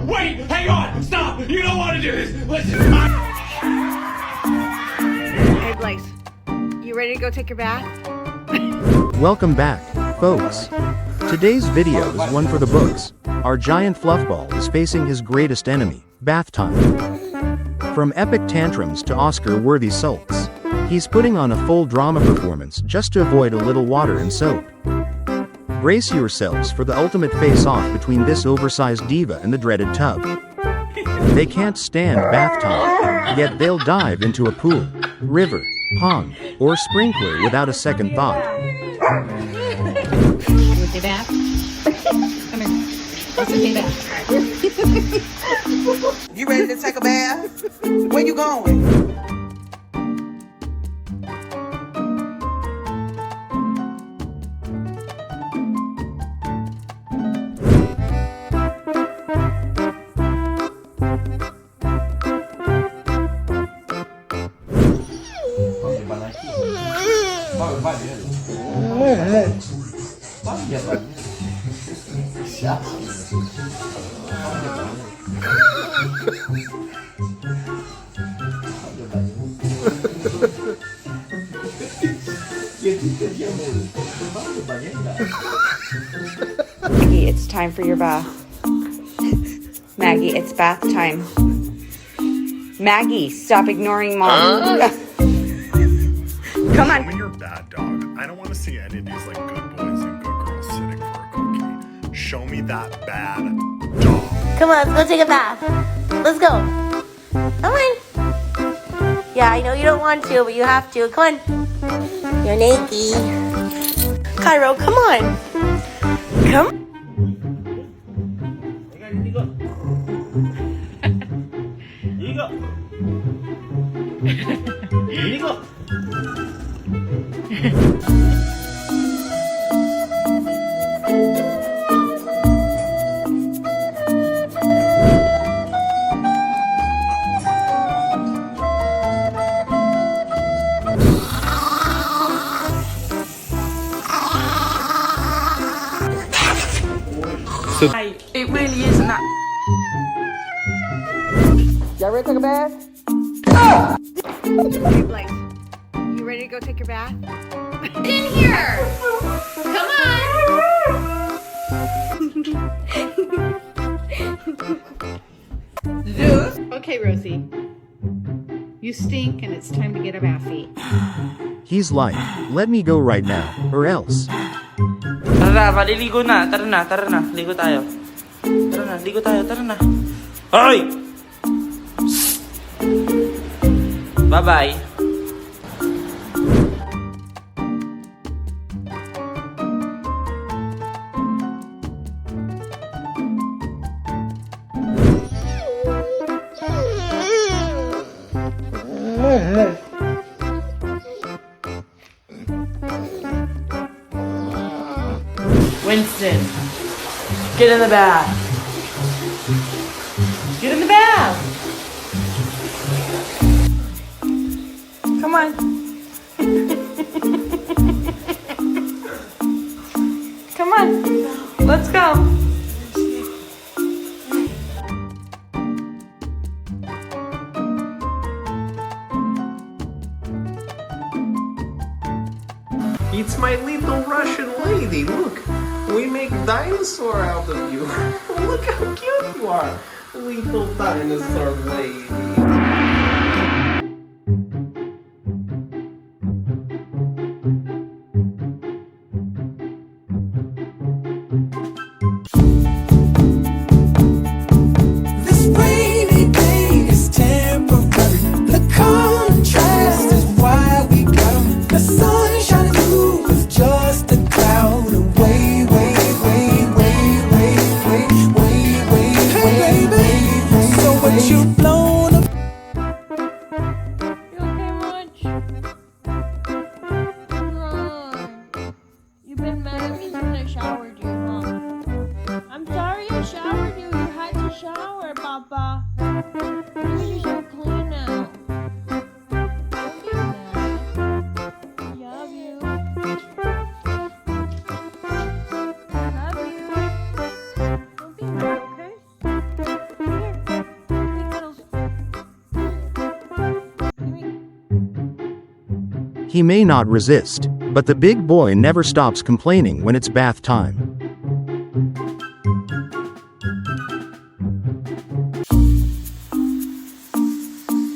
Wait, hang on, stop. You don't want to do this. Listen. Hey, Blaze, you ready to go take your bath? Welcome back, folks. Today's video is one for the books. Our giant fluffball is facing his greatest enemy, bath time. From epic tantrums to Oscar-worthy sulks, he's putting on a full drama performance just to avoid a little water and soap. Brace yourselves for the ultimate face-off between this oversized diva and the dreaded tub. They can't stand bath time, yet they'll dive into a pool, river, pond, or sprinkler without a second thought. You want a bath? Come here. Let's take a bath. You ready to take a bath? Where you going? Maggie, it's time for your bath. Maggie, it's bath time. Maggie, stop ignoring Mom. Come on. When you're a bad dog, I don't want to see any of these like good boys and good girls sitting for a cookie. Show me that bad dog. Come on, let's go take a bath. Let's go. Come on. Yeah, I know you don't want to, but you have to. Come on. You're naked. Cairo, come on. Come. It really is not. Y'all ready to take a bath? Hey, Blaze, you ready to go take your bath? In here! Come on! Zeus? Okay, Rosie. You stink and it's time to get a bathy. He's like, let me go right now, or else. Tara, maliligo na. Tara na. Ligo tayo. Tara na. Hoy! Bye-bye. Winston, get in the bath. Get in the bath. Come on. Come on. Let's go. It's my little Russian lady. Look, we make dinosaur out of you. Look how cute you are, little dinosaur lady. He may not resist, but the big boy never stops complaining when it's bath time.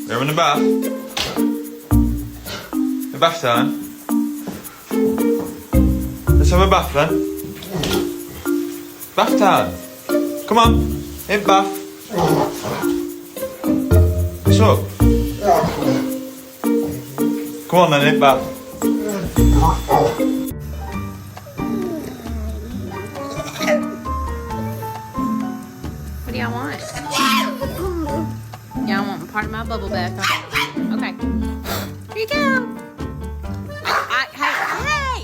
They're in the bath. The bath time. Let's have a bath then. Bath time. Come on, in bath. What's up? Come on then, in bath. What do y'all want? Y'all want part of my bubble bath? Okay. Here you go. Hey!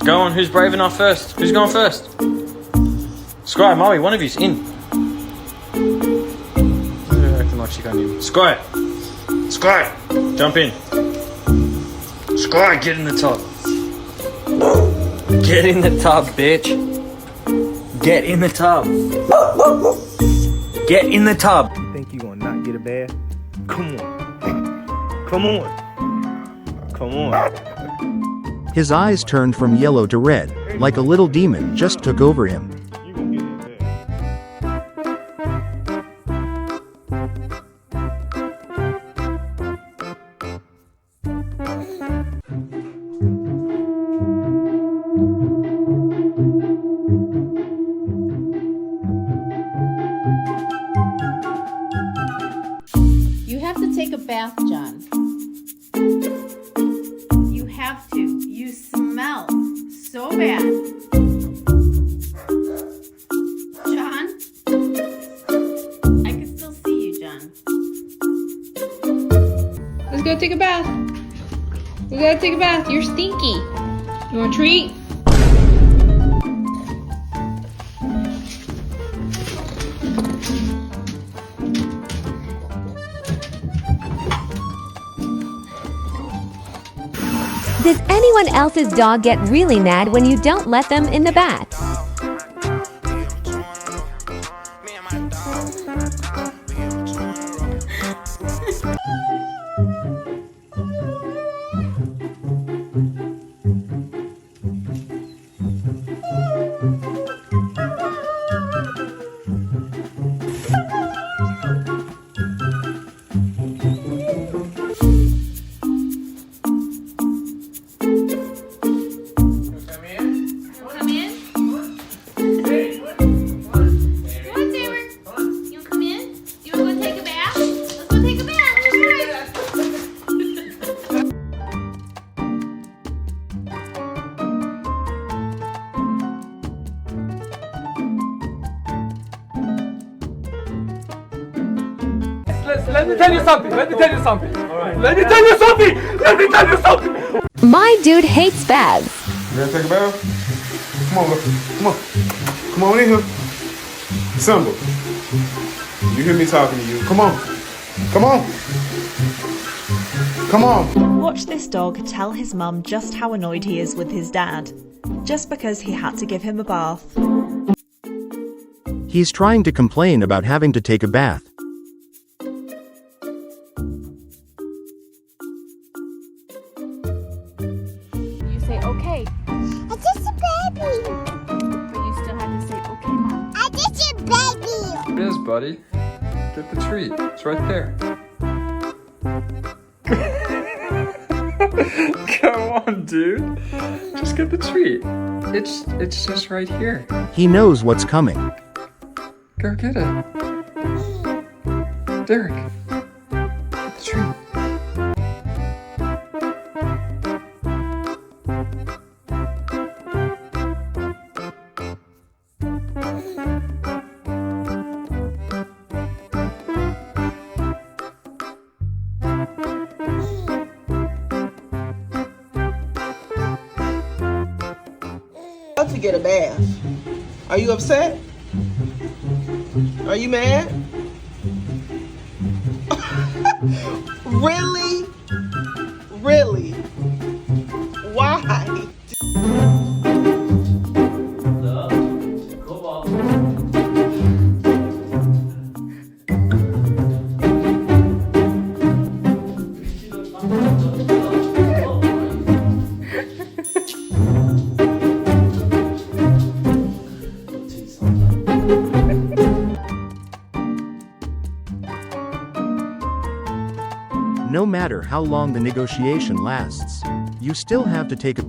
Go on, who's brave enough first? Who's going first? Sky, Molly, one of you's in. Acting like she's going in. Sky! Sky! Jump in. Sky, get in the tub. Get in the tub, bitch. Get in the tub. Get in the tub. You think you gonna not get a bath? Come on. Come on. Come on. His eyes turned from yellow to red, like a little demon just took over him. You gonna get in bed. You have to take a bath, John. You have to. You smell so bad. John? I can still see you, John. Let's go take a bath. We gotta take a bath. You're stinky. You want a treat? Does anyone else's dog get really mad when you don't let them in the bath? Let me tell you something. Let me tell you something. All right. Let me tell you something. Let me tell you something. My dude hates baths. You ready to take a bath? Come on, look. Come on. Come on in here. Simba. You hear me talking to you. Come on. Come on. Come on. Watch this dog tell his mum just how annoyed he is with his dad, just because he had to give him a bath. He's trying to complain about having to take a bath. You say, okay. I'm just a baby. But you still have to say, okay, Mom. I'm just a baby. It is, buddy. Get the treat. It's right there. Come on, dude. Just get the treat. It's just right here. He knows what's coming. Go get it. Derek. Get the treat. about to get a bath. Are you upset? Are you mad? Really? Really? Why? No matter how long the negotiation lasts, you still have to take a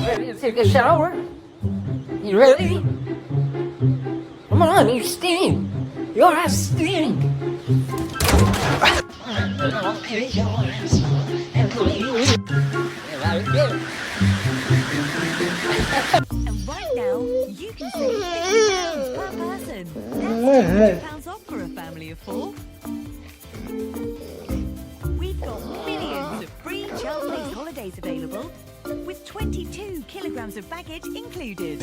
Ready to take a shower? You ready? Come on, you stink! Your ass stink! And right now, you can save £50 per person. That's £50 off for a family of 4. We've got millions of free child-based holidays available, with 22 kilograms of baggage included.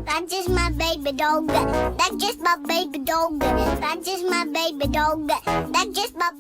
That's just my baby dog. That's just my baby dog. That's just my baby dog. That's just my.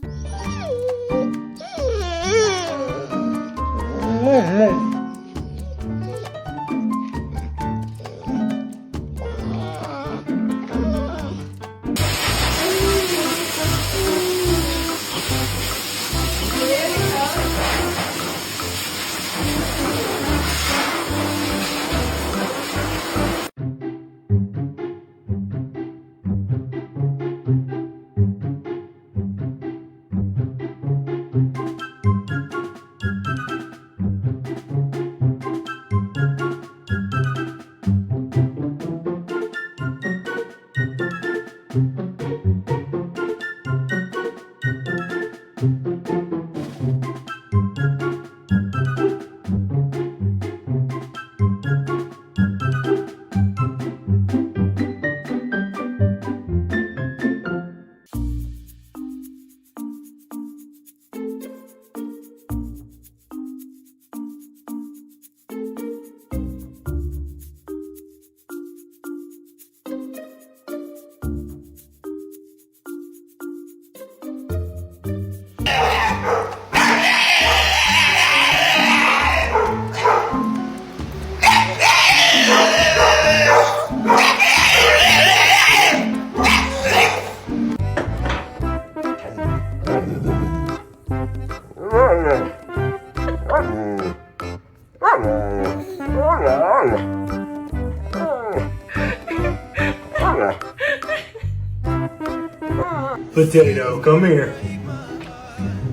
Potato, come here.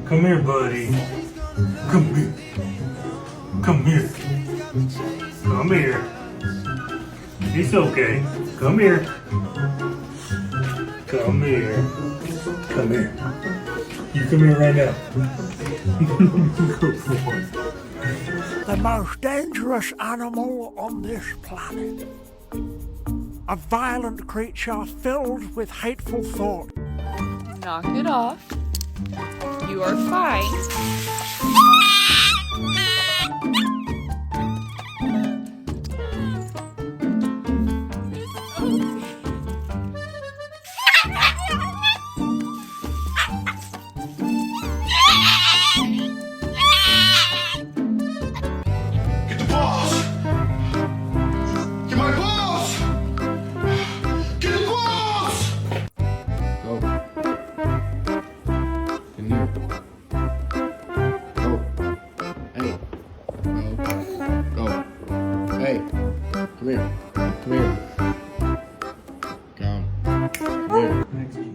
Come here, buddy. Come here. Come here. Come here. It's okay. Come here. Come here. Come here. You come here right now. Good boy. The most dangerous animal on this planet. A violent creature filled with hateful thought. Knock it off. You are fine. Come here. Come here. Down. Come here. Next to you.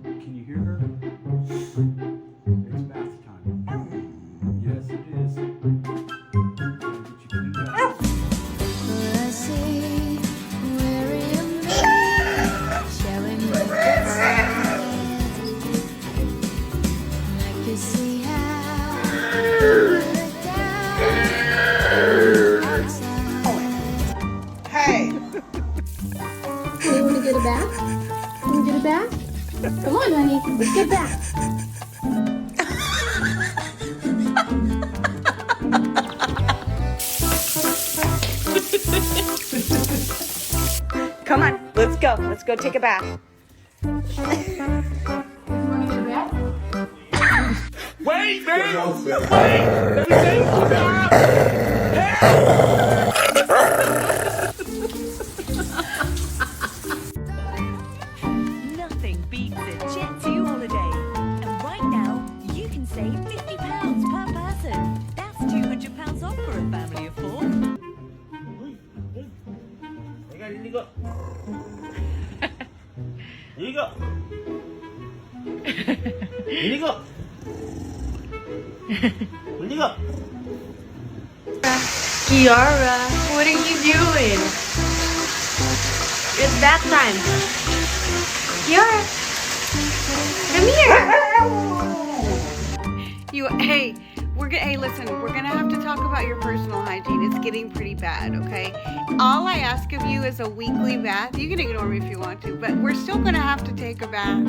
Can you hear her? It's bath time. Yes, it is. Hey! You want to get a bath? You want to get a bath? Come on, honey. Let's get back. Come on, let's go. Let's go take a bath. You want to get a bath? Wait, man! Wait! Nothing beats a Jet2 holiday. And right now, you can save £50 per person. That's £200 off for a family of 4. Ligo. Ligo. Ligo. Ligo. Kiara, what are you doing? It's bath time. Kiara, come here. Hey, listen, we're gonna have to talk about your personal hygiene. It's getting pretty bad, okay? All I ask of you is a weekly bath. You can ignore me if you want to, but we're still gonna have to take a bath.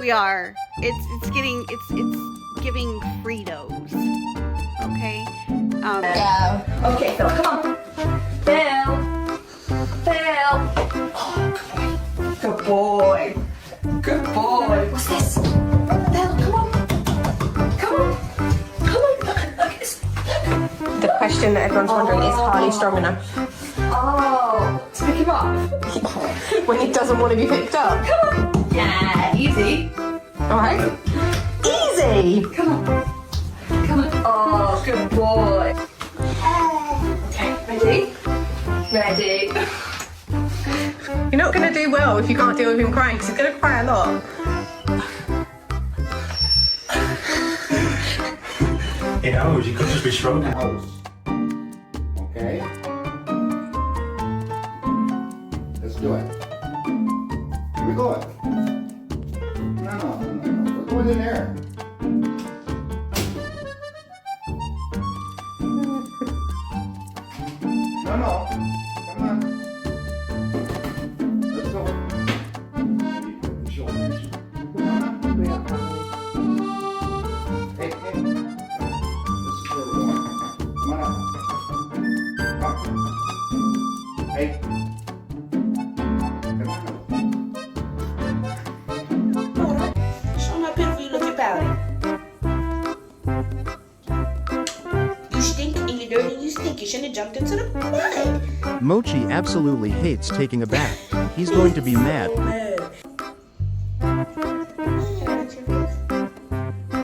We are. It's giving Fritos. Okay? Yeah. Okay, Phil, come on. Phil. Oh, good boy. Good boy. What's this? Phil, come on. Come on. Look at this. The question that everyone's wondering is Harley strong enough? Oh, to pick him up. When he doesn't want to be picked up? Come on. Yeah, easy. Alright. Easy! Come on. Oh, good boy. Okay, ready? You're not going to do well if you can't deal with him crying, because he's going to cry a lot. In hours, you could just be strong. House. Okay? Let's do it. Where we going? No. We're going in there. No. Come on. Let's go. Shoulders. Hey. This is where we're going. Come on up. Up. Hey. Come on up. Show my pitiful you look at Pally. You stink and you're dirty and you stink. You shouldn't have jumped into the mud. Mochi absolutely hates taking a bath. He's going to be mad.